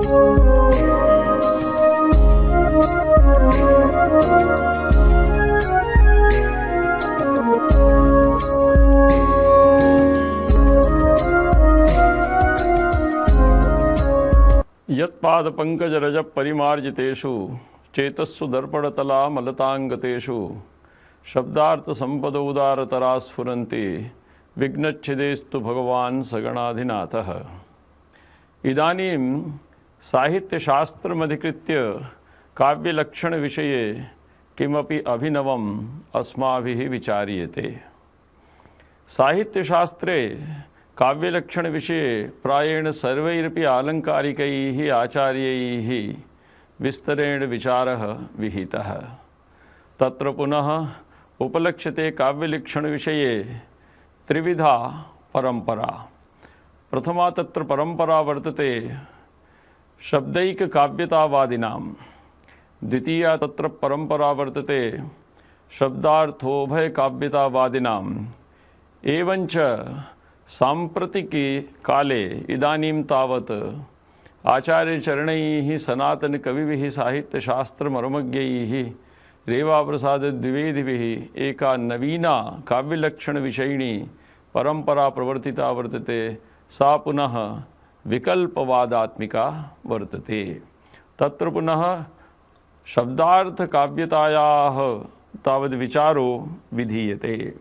यत्पादपङ्कजरज परिमार्जितेषु चेतस्सु दर्पणतला मलताङ्गतेषु शब्दार्थसम्पदोदारतरा स्फुरन्ति विघ्नच्छिदेस्तु भगवान् सगणाधिनाथः। इदानीं साहित्यशास्त्रमधिकृत्य काव्यलक्षणविषये किमपि अभिनवम् अस्माभिः विचार्यते। साहित्यशास्त्रे काव्यलक्षणविषये प्रायेण सर्वैरपि आलङ्कारिकैः आचार्यैः विस्तरेण विचारः विहितः। तत्र पुनः उपलक्ष्यते काव्यलक्षणविषये त्रिविधा परम्परा। प्रथमा तत्र परम्परा वर्तते शब्दैककाव्यतावादिनां, द्वितीया तत्र परम्परा वर्तते शब्दार्थोभयकाव्यतावादिनाम्, एवञ्च साम्प्रतिके काले इदानीं तावत् आचार्यचरणैः सनातनकविभिः साहित्यशास्त्रमर्मज्ञैः रेवाप्रसादद्विवेदिभिः एका नवीना काव्यलक्षणविषयिणी परम्परा प्रवर्तिता वर्तते। सा पुनः विकल्पवादात्मिका वर्तते। तत्र पुनः शब्दार्थकाव्यतायाः तावद् विचारो विधीयते।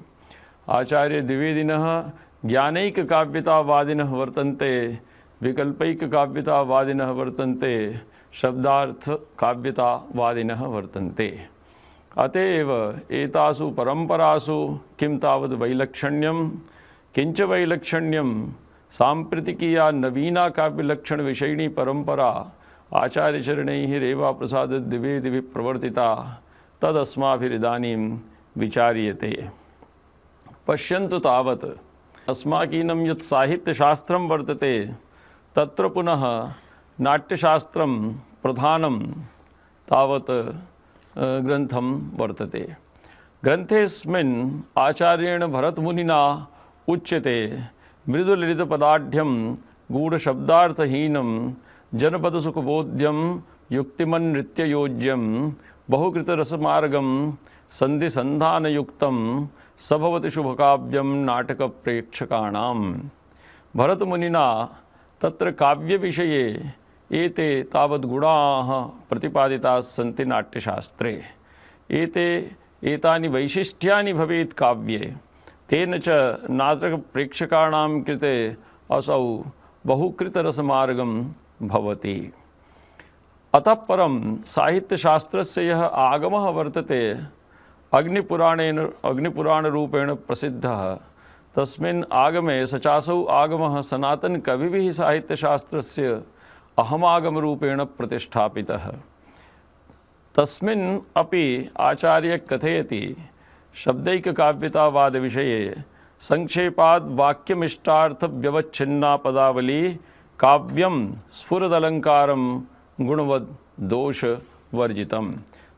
आचार्यद्विवेदिनः ज्ञानैककाव्यतावादिनः वर्तन्ते, विकल्पैककाव्यतावादिनः वर्तन्ते, शब्दार्थकाव्यतावादिनः वर्तन्ते। अत एव एतासु परम्परासु किं तावद् वैलक्षण्यं, किञ्च वैलक्षण्यं साम्प्रतिकीया नवीना काव्यलक्षणविषयिणी परम्परा आचार्यचरणैः रेवाप्रसादद्विवेदिभिः प्रवर्तिता, तदस्माभिरिदानीं विचार्यते। पश्यन्तु तावत् अस्माकीनं यत् साहित्यशास्त्रं वर्तते तत्र पुनः नाट्यशास्त्रं प्रधानं तावत् ग्रन्थं वर्तते। ग्रन्थेऽस्मिन् आचार्येण भरतमुनिना उच्यते मृदुललितपदाढ्यं गूढशब्दार्थहीनं जनपदसुखबोध्यं युक्तिमन्नृत्ययोज्यं बहुकृतरसमार्गं सन्धिसन्धानयुक्तं सभवति शुभकाव्यं नाटकप्रेक्षकाणां। भरतमुनिना तत्र काव्यविषये एते तावद् गुणाः प्रतिपादिताः सन्ति नाट्यशास्त्रे। एतानि वैशिष्ट्यानि भवेत् काव्ये, तेन च नाटकप्रेक्षकाणां कृते असौ बहुकृतरसमार्गं भवति। अतः परं साहित्यशास्त्रस्य यः आगमः वर्तते अग्निपुराणरूपेण प्रसिद्धः, तस्मिन् आगमे स चासौ आगमः सनातनकविभिः साहित्यशास्त्रस्य अहमागमरूपेण प्रतिष्ठापितः। तस्मिन् अपि आचार्यः कथयति शब्दैककाव्यतावादविषये संक्षेपाद् वाक्यमिष्टार्थव्यवच्छिन्ना पदावली काव्यं स्फुरदलङ्कारं गुणवद् दोषवर्जितम्।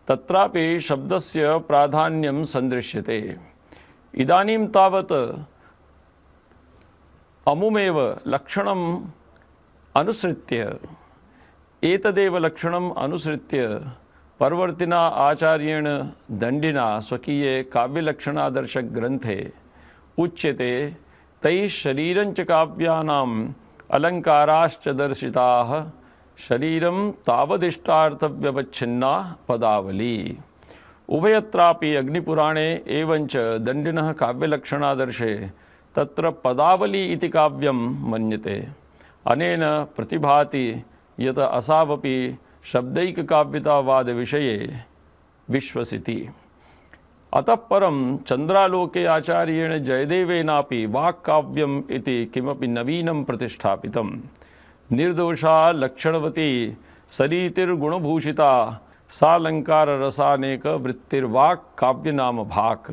तत्रापि शब्दस्य प्राधान्यं सन्दृश्यते। इदानीं तावत् अमुमेव लक्षणम् अनुसृत्य, एतदेव लक्षणम् अनुसृत्य परवर्तिना आचार्येण दण्डिना स्वकीये काव्यलक्षणादर्शग्रन्थे उच्यते तैः शरीरञ्च काव्यानाम् अलङ्काराश्च दर्शिताः शरीरं तावदिष्टार्थव्यवच्छिन्ना पदावली। उभयत्रापि अग्निपुराणे एवञ्च दण्डिनः काव्यलक्षणादर्शे तत्र पदावली इति काव्यं मन्यते। अनेन प्रतिभाति यत् असावपि शब्दैककाव्यतावादविषये विश्वसिति। अतः परं चन्द्रालोके आचार्येण जयदेवेनापि वाक्काव्यम् इति किमपि नवीनं प्रतिष्ठापितं। निर्दोषा लक्षणवती सरीतिर्गुणभूषिता सालंकाररसानेक वृत्तिर्वाक् काव्य नाम भाक।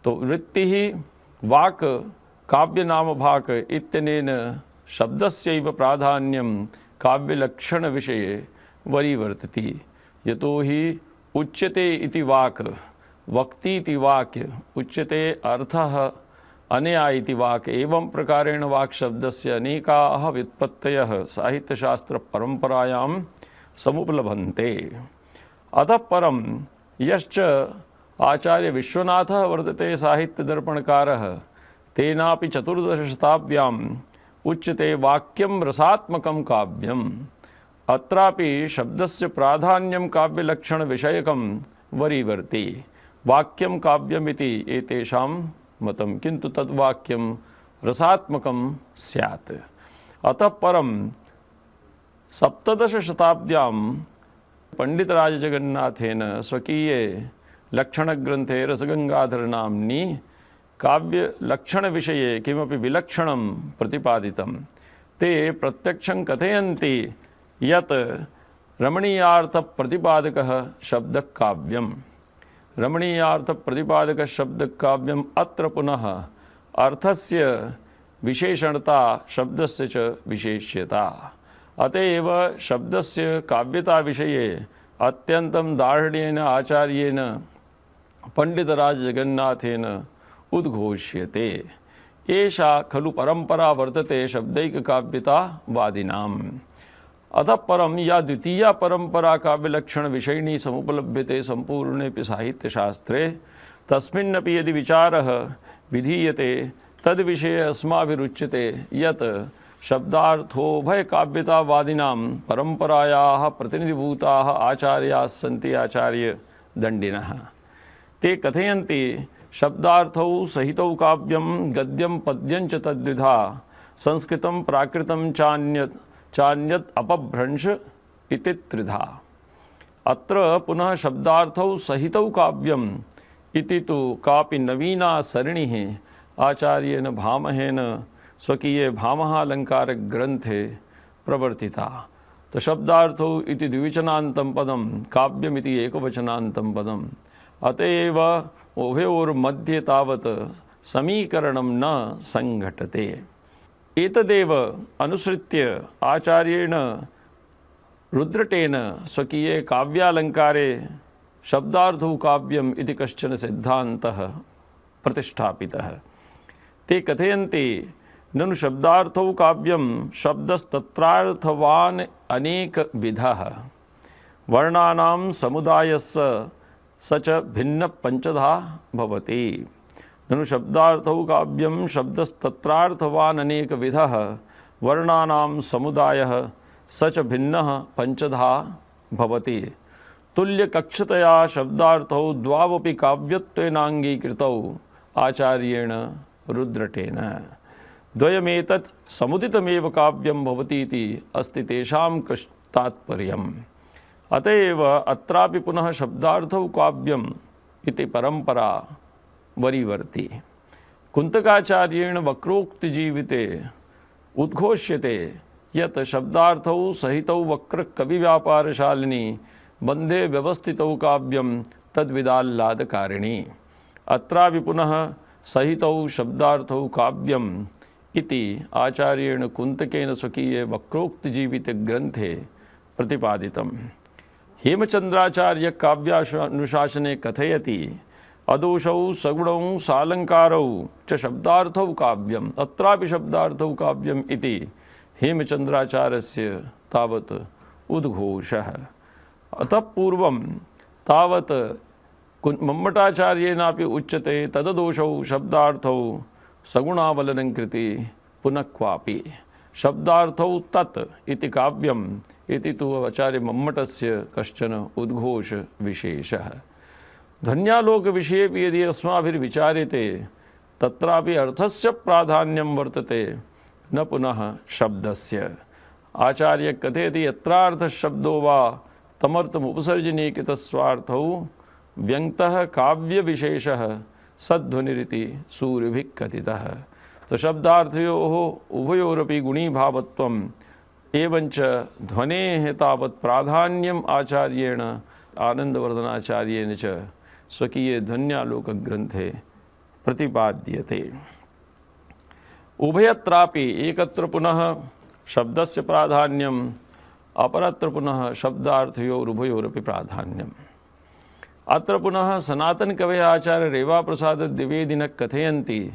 तो वृत्तिः वाक् काव्य नाम भाक इत्यनेन शब्दस्यैव प्राधान्यं काव्यलक्षणविषये वरीवर्तति। यतो हि उच्यते इति वाक्, वक्तीति वाक्य, उच्यते अर्थः अनया इति वाक् एवं प्रकारेण वाक् शब्दस्य अनेकाः व्युत्पत्तयः साहित्यशास्त्रपरम्परायां समुपलभन्ते। अतः परं यश्च आचार्य विश्वनाथः वर्तते साहित्यदर्पणकारः, तेनापि 14 शताब्द्याम् उच्यते वाक्यं रसात्मकं काव्यम्। अत्रापि शब्दस्य प्राधान्यं काव्यलक्षणविषयकं वरीवर्ति। वाक्यं काव्यमिति एतेषां मतं, किन्तु तद्वाक्यं रसात्मकं स्यात्। अतः परं 17 शताब्द्यां पंडितराजजगन्नाथेन स्वकीये लक्षणग्रन्थे रसगंगाधरनाम्नि काव्यलक्षणविषये किमपि विलक्षणं प्रतिपादितं। ते प्रत्यक्षं कथयन्ति यत् रमणीयार्थप्रतिपादकः शब्दः काव्यम्। रमणीयार्थप्रतिपादकः शब्दः काव्यम्। अत्र पुनः अर्थस्य विशेषणता शब्दस्य च विशेष्यता। अत एव शब्दस्य काव्यता विषये अत्यन्तं दार्ढ्येन आचार्येण पंडितराजजगन्नाथेन उद्घोष्यते। एषा खलु परंपरा वर्तते शब्दैककाव्यता वादिनाम्। अतः परं या द्वितीया परंपरा काव्यलक्षणविषयिणी समुपलभ्यते सम्पूर्णेऽपि साहित्यशास्त्रे, तस्मिन्नपि यदि विचारः विधीयते तद्विषये अस्माभिरुच्यते यत् शब्दार्थोभयकाव्यतावादिनां परंपरायाः प्रतिनिधिभूताः आचार्याः सन्ति आचार्यदण्डिनः। ते कथयन्ति शब्दार्थौ सहितौ काव्यं गद्यं पद्यं च तद्विधा, संस्कृतं प्राकृतं चान्यत् अपभ्रंश इति त्रिधा। अत्र पुनः शब्दार्थौ सहितौ काव्यम् इति तु कापि नवीना सरणिः आचार्येण भामहेन स्वकीये भामहालङ्कारग्रन्थे प्रवर्तिता। तो शब्दार्थौ इति द्विवचनान्तं पदं, काव्यमिति एकवचनान्तं पदम्। अत एव उभयोर्मध्ये तावत् समीकरणं न संघटते। एतदेव अनुसृत्य आचार्येण रुद्रटेन स्वकीये काव्यालङ्कारे शब्दार्थौ काव्यम् इति कश्चन सिद्धान्तः प्रतिष्ठापितः। ते कथयन्ति ननु शब्दार्थौ काव्यं शब्दस्तत्रार्थवान् अनेकविधः, वर्णानां समुदायस्य स च भिन्न पंचधा भवति। ननु शब्दार्थौ काव्यं शब्दस्तत्रार्थवान् अनेकविधः, वर्णानां समुदायः स च भिन्नः पंचधा भवति। तुल्यकक्षतया शब्दार्थौ द्वावपि काव्यत्वेनाङ्गीकृतौ आचार्येण रुद्रटेन। द्वयमेतत् समुदितमेव काव्यं भवतीति अस्ति तेषां तात्पर्यम्। अत एव अत्रापि पुनः शब्दार्थौ काव्यम् इति परंपरा वरीवर्ति। कुन्तकाचार्येण वक्रोक्तिजीविते उद्घोष्यते यत् शब्दार्थौ सहितौ वक्रकविव्यापारशालिनी बन्धे व्यवस्थितौ काव्यं तद्विदाह्लादकारिणी। अत्रापि पुनः सहितौ शब्दार्थौ काव्यम् इति आचार्येण कुन्तकेन स्वकीये वक्रोक्तिजीवितग्रन्थे प्रतिपादितम्। हेमचन्द्राचार्य काव्यानुशासने कथयति अदोषौ सगुणौ सालंकारौ च शब्दार्थौ काव्यम्। अत्रापि शब्दार्थौ काव्यम् इति हेमचन्द्राचार्यस्य तावत् उद्घोषः। अतः पूर्वं तावत् मम्मटाचार्येणापि उच्यते तददोषौ शब्दार्थौ सगुणावलनं कृति पुनः क्वापि शब्दार्थौ तत् इति काव्यम् इति तु आचार्य मम्मटस्य कश्चन उद्घोष विशेषः। ध्वन्यालोकविषये यदि अस्माभिर्विचार्यते तत्रापि अर्थस्य प्राधान्यं वर्तते न पुनः शब्दस्य। आचार्य कथयति यत्रार्थशब्दो वा तमर्थमुपसर्जने कृतस्वार्थौ व्यङ्क्तः काव्यविशेषः सद्ध्वनिरिति सूर्यभिः कथितः। तो शब्दार्थयोः उभयोरपि गुणीभावत्वम् एवञ्च ध्वनेः तावत् प्राधान्यम् आचार्येण आनन्दवर्धनाचार्येण च स्वकीये ध्वन्यालोकग्रन्थे प्रतिपाद्यते। उभयत्रापि एकत्र पुनः शब्दस्य प्राधान्यम्, अपरत्र पुनः शब्दार्थयोरुभयोरपि प्राधान्यम्। अत्र पुनः सनातनकवयः आचार्य रेवाप्रसाद द्विवेदिनः कथयन्ति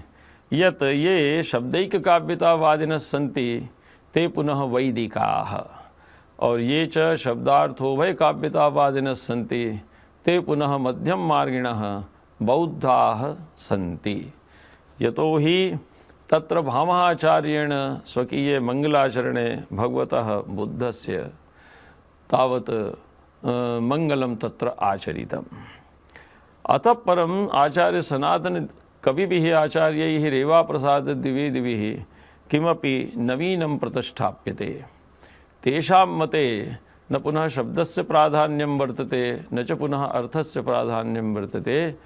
यत् ये शब्दैककाव्यतावादिनः सन्ति ते पुनः वैदिकाः और ये च शब्दार्थोभय काव्यतावादिनः सन्ति ते पुनः मध्यम मार्गिणः बौद्धाः सन्ति। यतो हि तत्र भामहाचार्येण स्वकीये मंगलाचरणे भगवतः बुद्धस्य तावत् मंगलं तत्र आचरितम्। अतः परम् आचार्य सनातन कविभिः आचार्यैः रेवाप्रसाद द्विवेदिभिः किमपि नवीनं प्रतिष्ठाप्यते। तेषां मते न पुनः शब्दस्य प्राधान्यं वर्तते न च पुनः अर्थस्य प्राधान्यं वर्तते,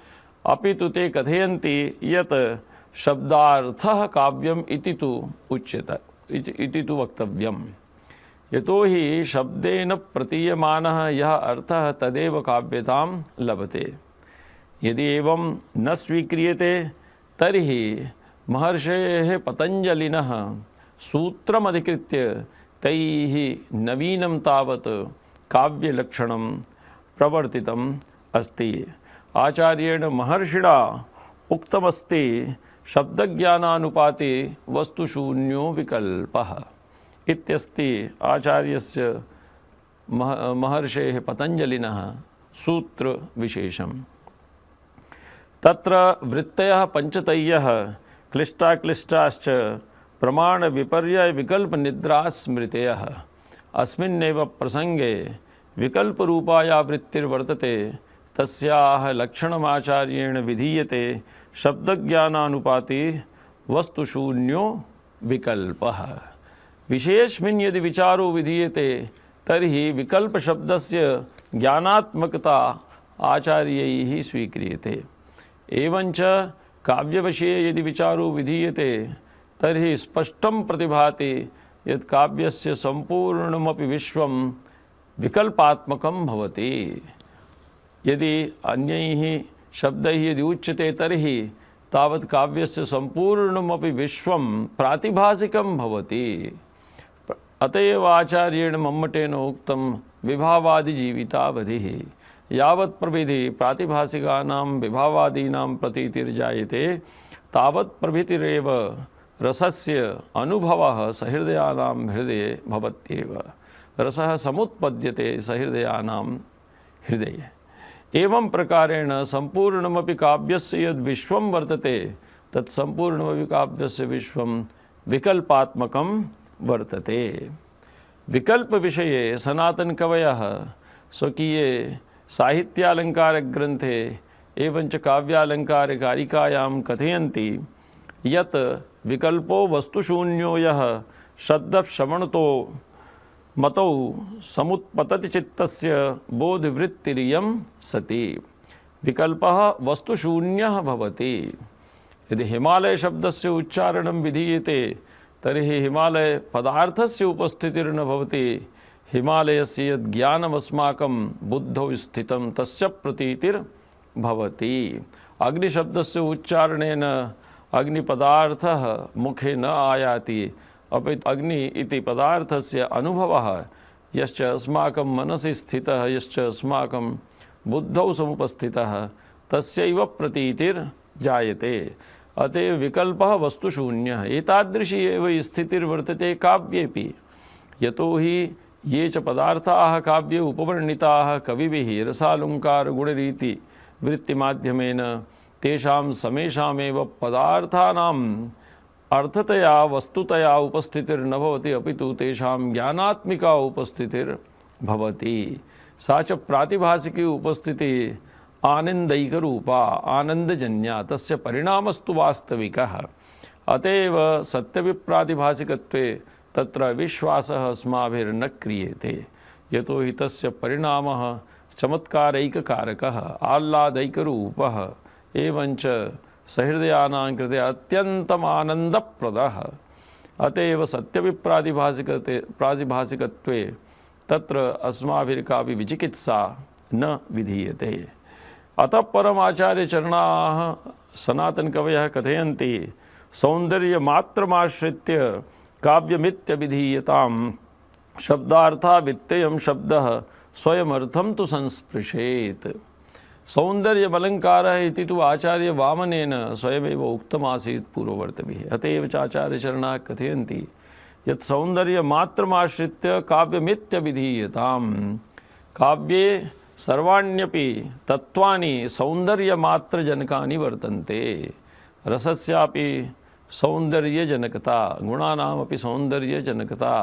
अपि तु ते कथयन्ति यत् शब्दार्थः काव्यम् इति तु उच्यते इति तु वक्तव्यम्। यतो हि शब्देन प्रतीयमानः यः अर्थः तदेव काव्यतां लभते। यदि एवं न स्वीक्रियते तर्हि महर्षेः पतञ्जलिनः सूत्रमधिकृत्य तैः नवीनं तावत् काव्यलक्षणं प्रवर्तितम् अस्ति। आचार्येण महर्षिणा उक्तमस्ति शब्दज्ञानानुपाते वस्तुशून्यो विकल्पः इत्यस्ति आचार्यस्य महर्षेः पतञ्जलिनः सूत्रविशेषम्। तत्र वृत्तयः पञ्चतयः क्लिष्टाक्लिष्टाश्च प्रमाणविपर्ययविकल्पनिद्राः स्मृतयः। अस्मिन्नेव प्रसङ्गे विकल्परूपाया वृत्तिर्वर्तते तस्याः लक्षणमाचार्येण विधीयते शब्दज्ञानानुपाते वस्तुशून्यो विकल्पः। विषयेऽस्मिन् यदि विचारो विधीयते तर्हि विकल्पशब्दस्य ज्ञानात्मकता आचार्यैः स्वीक्रियते। एवञ्च काव्यविषये यदि विचारो विधीयते तर्हि स्पष्टं प्रतिभाति यत् काव्यस्य सम्पूर्णमपि विश्वं विकल्पात्मकं भवति। यदि अन्यैः शब्दैः यदि उच्यते तर्हि तावत् काव्यस्य सम्पूर्णमपि विश्वं प्रातिभासिकं भवति। अत एव आचार्येण मम्मटेन उक्तं विभावादिजीवितावधिः। यावत् प्रविधि प्रातिभासिकानां विभावादीनां प्रतीतिर्जायते तावत् प्रभृतिरेव रसस्य अनुभवः सहृदयानां हृदये भवत्येव। रसः समुत्पद्यते सहृदयानां हृदये। एवं प्रकारेण सम्पूर्णमपि काव्यस्य यद् विश्वं वर्तते तत् सम्पूर्णमपि काव्यस्य विश्वं विकल्पात्मकं वर्तते। विकल्पविषये सनातनकवयः स्वकीये साहित्यालङ्कारग्रन्थे एवञ्च काव्यालङ्कारकारिकायां कथयन्ति यत् विकल्पो वस्तुशून्यो यः शब्दश्रवणतो मतौ समुत्पतति चित्तस्य बोधवृत्तिरियं सति। विकल्पः वस्तुशून्यः भवति। यदि हिमालय शब्दस्य उच्चारणं विधीयते तर्हि हिमालय पदार्थस्य उपस्थितिर्न भवति। हिमालयस्य यद् ज्ञानमस्माकं बुद्धौ स्थितं तस्य प्रतीतिर्भवति। अग्निशब्दस्य उच्चारणेन अग्निपदार्थः मुखे न आयाति, अपि अग्नि इति पदार्थस्य अनुभवः यश्च अस्माकं मनसि स्थितः यश्च अस्माकं बुद्धौ समुपस्थितः तस्यैव प्रतीतिर्जायते। अतएव विकल्पः वस्तुशून्यः। एतादृशी एव स्थितिर्वर्तते काव्येपि। यतो हि ये च पदार्थाः काव्ये उपवर्णिताः कविभिः रसालङ्कारगुणरीति वृत्तिमाध्यमेन तेषां समेषामेव पदार्थानाम् अर्थतया वस्तुतया उपस्थितिर्न भवति, अपितु तेषां ज्ञानात्मिका उपस्थितिर्भवति। सा च प्रातिभासिकी उपस्थितिः आनन्दैकरूपा आनन्दजन्या, तस्य परिणामस्तु वास्तविकः। अत एव सत्यविप्रातिभासिकत्वे तत्र विश्वासः अस्माभिर्न क्रियते। यतो हि तस्य परिणामः चमत्कारैककारकः आह्लादैकरूपः एवञ्च सहृदयानां कृते अत्यन्तम् आनन्दप्रदः। अत एव प्रातिभासिकत्वे तत्र अस्माभिर्कापि विचिकित्सा न विधीयते। अतः परमाचार्यचरणाः सनातनकवयः कथयन्ति सौन्दर्यमात्रमाश्रित्य काव्यमित्यभिधीयतां शब्दार्था वित्तयं शब्दः स्वयमर्थं तु संस्पृशेत्। सौन्दर्यमलङ्कारः इति तु आचार्य वामनेन स्वयमेव उक्तमासीत् पूर्ववर्तिभिः। अत एव च आचार्यचरणाः कथयन्ति यत् सौन्दर्यमात्रमाश्रित्य काव्यमित्यभिधीयताम्। काव्ये सर्वाण्यपि तत्त्वानि सौन्दर्यमात्रजनकानि वर्तन्ते। रसस्यापि सौन्दर्यजनकता, गुणानामपि सौन्दर्यजनकता,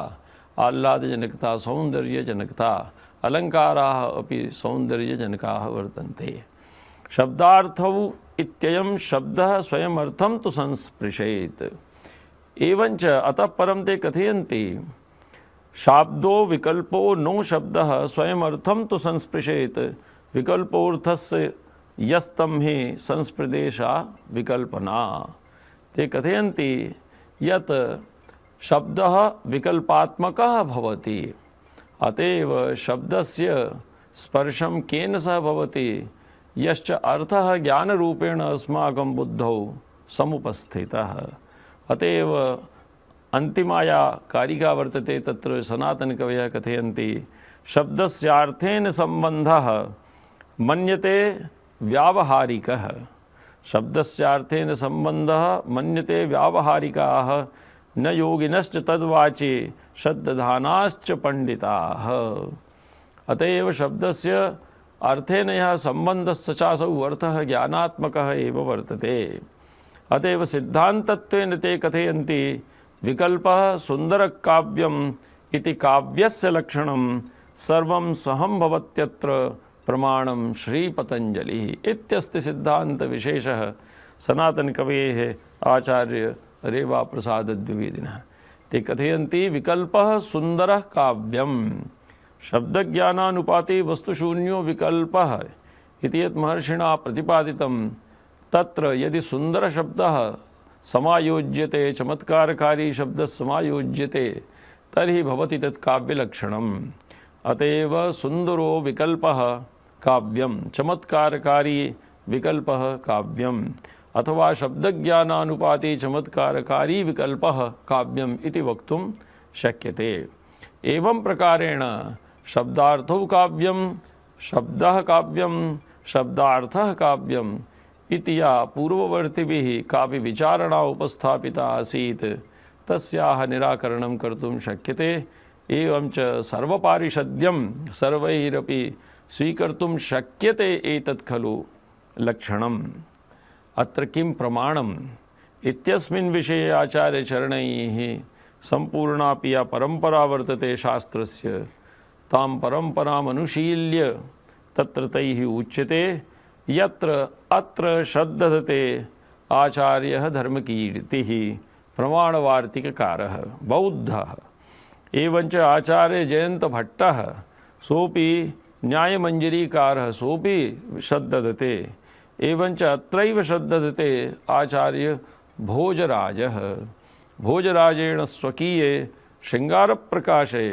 आह्लादजनकता, सौन्दर्यजनकता, अलङ्काराः अपि सौन्दर्यजनकाः वर्तन्ते। शब्दार्थौ इत्ययं शब्दः स्वयमर्थं तु संस्पृशेत्। एवञ्च अतः परं ते कथयन्ति शाब्दो विकल्पो नो शब्दः स्वयमर्थं तु संस्पृशेत् विकल्पोऽर्थस्य यस्तं हि संस्पृदेशा विकल्पना। ते कथयन्ति यत् शब्दः विकल्पात्मकः भवति, अतएव शब्दस्य स्पर्शं केन सह भवति यश्च अर्थः ज्ञानरूपेण अस्माकं बुद्धौ समुपस्थितः। अतएव अन्तिमाया कारिका वर्तते, तत्र सनातनकवयः कथयन्ति शब्दस्यार्थेन सम्बन्धः मन्यते व्यावहारिकः। शब्दस्यार्थेन सम्बन्धः मन्यते व्यावहारिकाः न योगिनश्च तद्वाचे श्रद्धानाश्च पंडिताः। अतएव शब्दस्य अर्थेन यः सम्बन्धः स चासौ अर्थः ज्ञानात्मकः एव वर्तते। अतएव सिद्धान्तत्वेन ते कथयन्ति विकल्पः सुन्दरकाव्यम् इति काव्यस्य लक्षणं सर्वं सहं भवत्यत्र प्रमाणं श्रीपतञ्जलिः इत्यस्ति सिद्धान्तविशेषः सनातनकवेः आचार्य रेवाप्रसादद्विवेदिनः। ते कथयन्ति विकल्पः सुन्दरः काव्यम्। शब्दज्ञानानुपाते वस्तुशून्यो विकल्पः इति यत् महर्षिणा प्रतिपादितं, तत्र यदि सुन्दरशब्दः समायोज्यते, चमत्कारकारी शब्दः समायोज्यते, तर्हि भवति तत् काव्यलक्षणम्। अतएव सुन्दरो विकल्पः काव्यं, चमत्कारकारी विकल्पः काव्यम्, अथवा शब्दज्ञानानुपाते चमत्कारकारी विकल्पः काव्यम् इति वक्तुं शक्यते। एवं प्रकारेण शब्दार्थौ काव्यं, शब्दः काव्यं, शब्दार्थः काव्यम् इति या पूर्ववर्तिभिः कापि विचारणा उपस्थापिता आसीत्, तस्याः निराकरणं कर्तुं शक्यते। एवञ्च सर्वपारिषद्यं सर्वैरपि स्वीकर्तुं शक्यते एतत् खलु लक्षणम्। अत्र किं प्रमाणम् इत्यस्मिन् विषये आचार्यचरणैः सम्पूर्णापि या परम्परा वर्तते शास्त्रस्य, तां परम्परामनुशील्य तत्र तैः उच्यते यत्र अत्र श्रद्धते आचार्यः धर्मकीर्तिः प्रमाणवार्तिककारः बौद्धः। एवञ्च आचार्य जयन्तभट्टः सोऽपि न्यायमञ्जरीकारः सोऽपि श्रद्धते। एवञ्च अत्रैव श्रद्धते आचार्य भोजराजः। भोजराजेण स्वकीये शृङ्गारप्रकाशे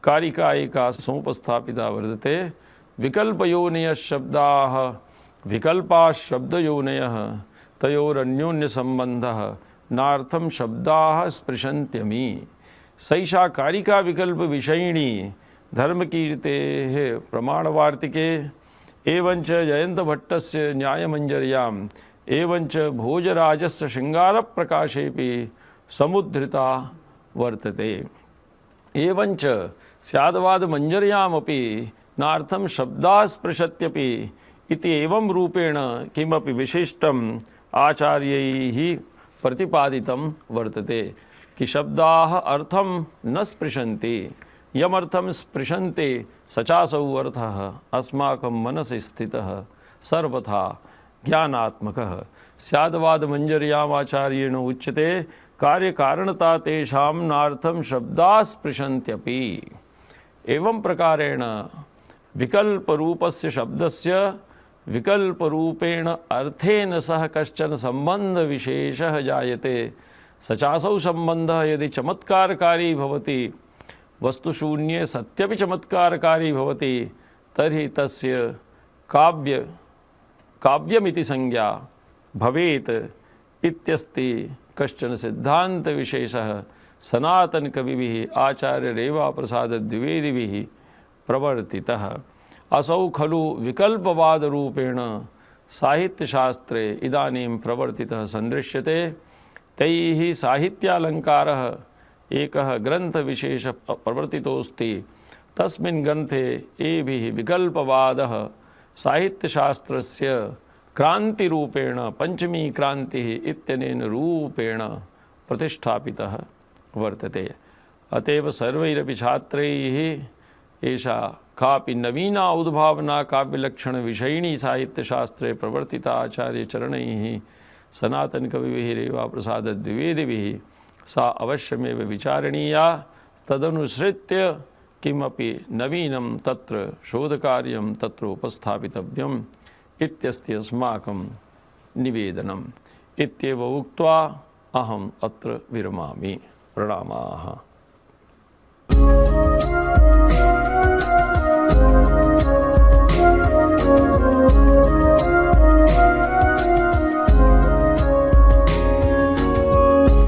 कारिका एका समुपस्थापिता वर्तते। विकल्पयोनयः शब्दाः विकल्पाः शब्दयोनयः तयोरन्योन्यसम्बन्धः नार्थं शब्दाः स्पृशन्त्यमि। सैषा कारिका विकल्पविषयिणी धर्मकीर्तेः प्रमाणवार्तिके एवञ्च जयन्तभट्टस्य न्यायमञ्जर्याम् एवञ्च भोजराजस्य शृङ्गारप्रकाशेऽपि समुद्धृता वर्तते। एवञ्च स्याद्वादमञ्जर्यामपि नार्थं शब्दाः स्पृशत्यपि इति एवं रूपेण किमपि विशिष्टम् आचार्यैः प्रतिपादितं वर्तते कि शब्दाः अर्थं न स्पृशन्ति। यमर्थं स्पृशन्ति स चासौ अर्थः अस्माकं मनसि स्थितः सर्वथा ज्ञानात्मकः। स्याद्वादमञ्जर्याम् आचार्येण उच्यते कार्यकारणता तेषां नार्थं शब्दाः स्पृशन्त्यपि। एवं प्रकारेण विकल्परूपस्य शब्दस्य विकल्परूपेण अर्थेन सह कश्चन सम्बन्धविशेषः जायते। स चासौ सम्बन्धः यदि चमत्कारकारी भवति, वस्तुशून्ये सत्यपि चमत्कारकारी भवति, तर्हि तस्य काव्यमिति संज्ञा भवेत् इत्यस्ति कश्चन सिद्धान्तविशेषः सनातनकविभिः आचार्य रेवाप्रसादद्विवेदिभिः प्रवर्तितः। असौ खलु विकल्पवादरूपेण साहित्यशास्त्रे इदानीं प्रवर्तितः सन्दृश्यते। तैः साहित्यालङ्कारः एकः ग्रन्थविशेषः प्रवर्तितोऽस्ति। तस्मिन् ग्रन्थे एभिः विकल्पवादः साहित्यशास्त्रस्य क्रान्तिरूपेण पञ्चमी क्रान्तिः इत्यनेन रूपेण प्रतिष्ठापितः वर्तते। अतएव सर्वैरपि छात्रैः एषा कापि नवीना उद्भावना काव्यलक्षणविषयिणी साहित्यशास्त्रे प्रवर्तिता आचार्यचरणैः सनातनकविभिरेव प्रसादद्विवेदिभिः सा अवश्यमेव विचारणीया। तदनुसृत्य किमपि नवीनं तत्र शोधकार्यं तत्र उपस्थापितव्यम् इत्यस्ति अस्माकं निवेदनम्। इत्येव उक्त्वा अहम् अत्र विरमामि। प्रणामाः। Thank you.